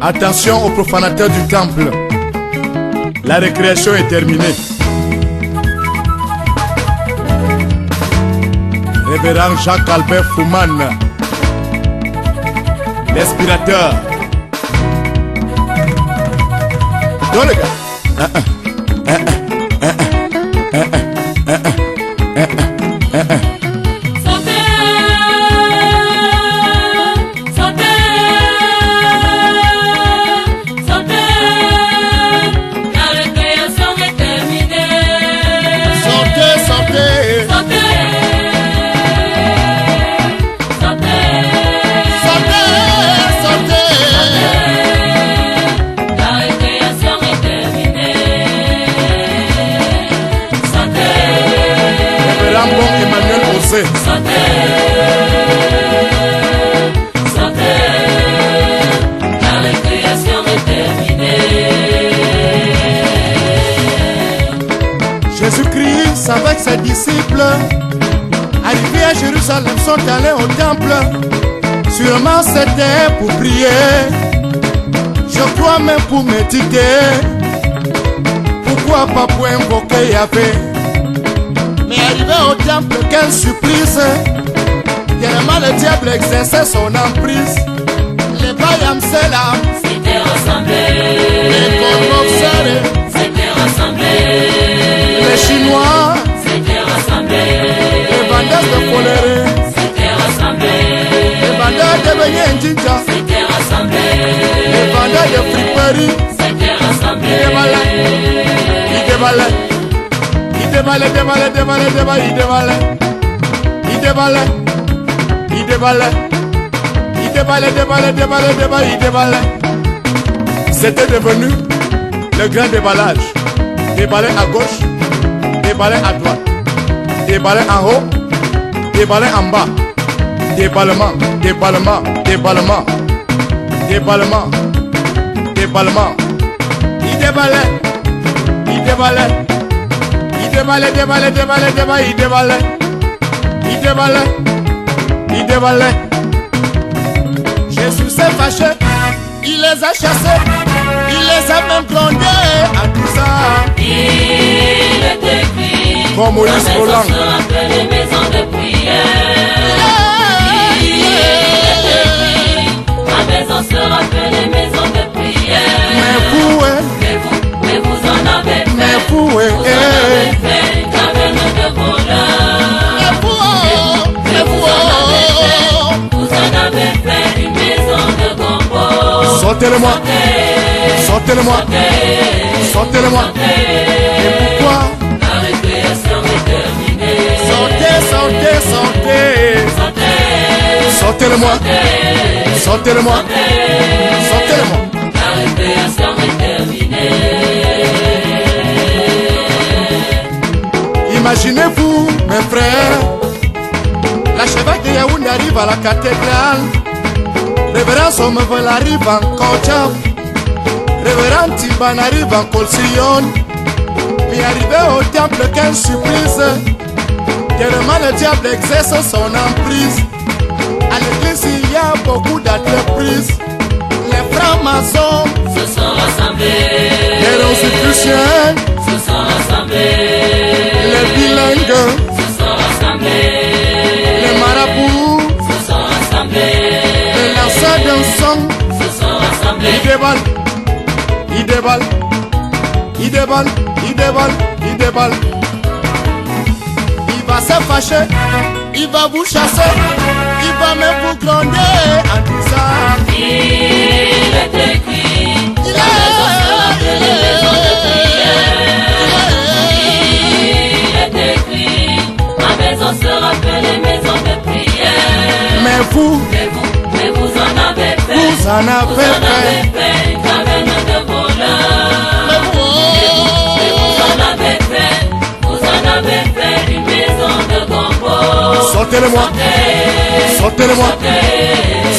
Attention aux profanateurs du temple. La récréation est terminée. Révérend Jacques-Albert Fouman, l'inspirateur. Donne le gars. Jésus-Christ avec ses disciples, arrivés à Jérusalem, sont allés au temple. Sûrement c'était pour prier, je crois même pour méditer. Pourquoi pas pour invoquer Yahvé? Mais arrivé au temple, quelle surprise! Tellement le diable exerçait son emprise. Les Bayam Selam s'étaient rassemblés, les Congo-Serrés s'étaient rassemblés, les Chinois s'étaient rassemblés, les vendeurs de Foléré s'étaient rassemblés, les vendeurs de beignets Njinja, s'étaient rassemblés, les vendeurs de friperie s'étaient rassemblés, C'était devenu le grand déballage. Déballer à gauche, déballer à droite, déballer en haut, déballer en bas. Déballement, déballement, déballement, déballement, déballement. Il déballait, il déballait, il déballait, déballait, déballait, déballait, il déballait, il déballait, il déballait. Jésus s'est fâché, il les a chassés, il les a même grondés en tout ça. il est écrit, Comme Moïse Roland. sera appelée maison de prière. Il est écrit, ma maison sera appelée maison de prière. Mais vous, Mais vous en avez fait, mais vous, vous en avez fait une caverne de voleurs. mais vous, Vous en avez fait une maison de gombo. sortez-le-moi, sortez-le-moi, sortez-le-moi. Et pourquoi? La récréation est terminée. Sortez, sortez, sortez. Sortez, Sortez-le-moi, sortez-le-moi, sortez-le-moi. la récréation est terminée. Imaginez-vous, mes frères, l'archevêque de Yaoundé arrive à la cathédrale. Révérend Sommevel arrive en Kochab. Révérend Tiban arrive en Kolsion. Mais arrivé au temple, quelle surprise! Tellement le diable exerce son emprise. À l'église, il y a beaucoup d'entreprises. Les francs-maçons, Se sont rassemblés, les rosicruciens, se sont rassemblés, les bilingues, se sont rassemblés, les marabouts, se sont rassemblés, les lanceurs d'un son. se sont rassemblés. Il déballe, il déballe, il déballe, il déballe, il déballe. Il va se fâcher, il va vous chasser, il va même vous gronder en disant Il est écrit, la maison sera appelée maison de prière. Il est écrit, ma maison sera appelée maison de prière. mais vous, Mais vous en avez fait, vous en avez fait. fait une caverne de voleurs. Mais vous en avez fait, vous en avez fait une maison de gombo. Sortez-le-moi, sortez-le-moi,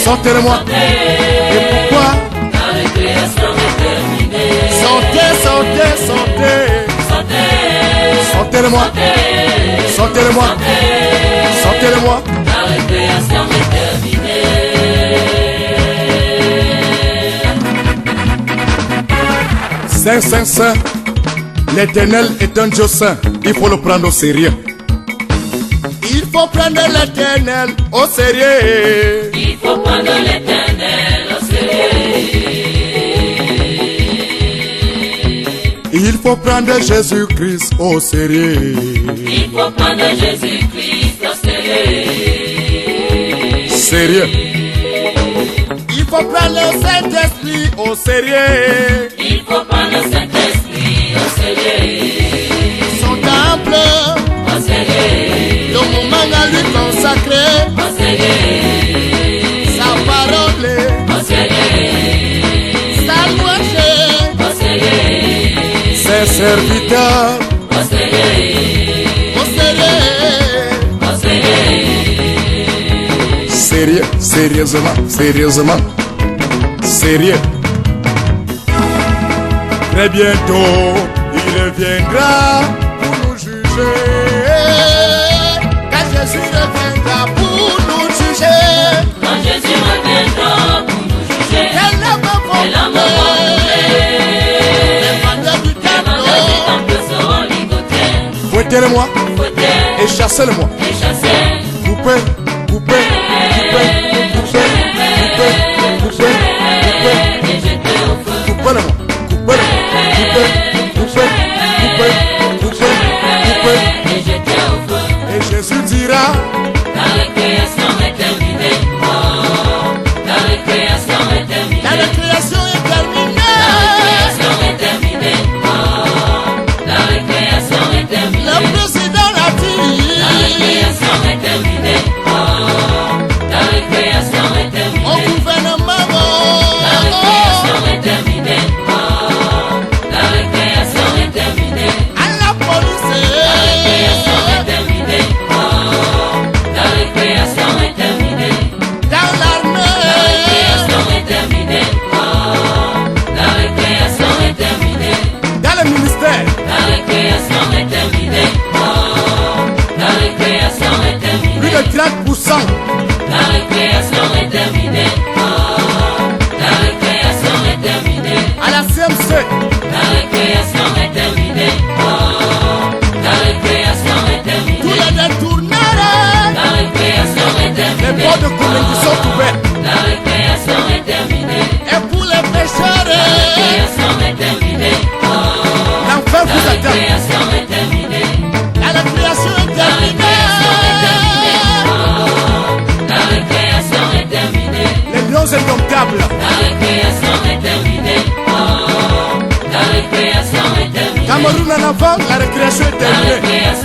sortez-le-moi. Et pourquoi? La récréation est terminée. Sortez, sortez, sortez. Sortez, Sortez-le-moi, sortez-le-moi, sortez-le-moi. la récréation est terminée. Saint, Saint, Saint, l'Éternel est un Dieu saint, il faut le prendre au sérieux. Il faut prendre l'Éternel au sérieux. Il faut prendre l'Éternel au sérieux. Il faut prendre Jésus-Christ au sérieux. Il faut prendre Jésus-Christ au sérieux. Sérieux. Il faut prendre le Saint-Esprit au sérieux. Il faut prendre le Saint-Esprit au sérieux. Son temple Au sérieux. le moment à lui consacré. Au sérieux. Sa parole, Au sérieux. sa louange, Au sérieux. ses serviteurs Au sérieux. au sérieux. Au sérieux. Sérieux, sérieusement, sérieusement, sérieux. Très bientôt, il reviendra pour nous juger. Quand Jésus reviendra pour nous juger, Quand Jésus reviendra pour nous juger, quel homme va quel homme va brûler? les vendeurs du Les vendeurs du temple, temple seront ligotés, fouettez-le-moi fouettés et chassez-le-moi. et chassés. Coupez, coupez, coupez, coupez, coupez, coupez, coupez. Et jetés au feu. Coupez-le-moi, coupez-le, coupez, coupez, coupez, coupez, coupez. Et jetés au feu. Et Jésus dira, La récréation est terminée. Oh, la récréation est terminée. la récréation est La terminée. récréation est terminée. Oh, la récréation est terminée. Le président l'a dit. La récréation est terminée. Oh, la récréation est terminée. Au gouvernement, La récréation est terminée. Oh, la récréation est terminée. à la police, La récréation est terminée. Oh, la récréation est terminée. dans La l'armée, récréation est terminée. Oh, la récréation est terminée. dans le ministère, La récréation est terminée. Oh, la récréation est plus terminée. de 30%. La récréation est terminée. Oh, la récréation est terminée. À la CMC, La récréation est terminée. Oh, la récréation est tous terminée. les détourneurs, La récréation est les terminée. ports de communication sont ouverts. La récréation est terminée. Et pour les La pécheurs, récréation est terminée. Oh, l'enfer la vous attend. récréation est terminée. La récréation est La récréation est terminée. terminée. Oh, la récréation est terminée. Les lions indomptables, La récréation est terminée. Oh, la récréation est terminée. Cameroun en avant, la récréation est La terminée. récréation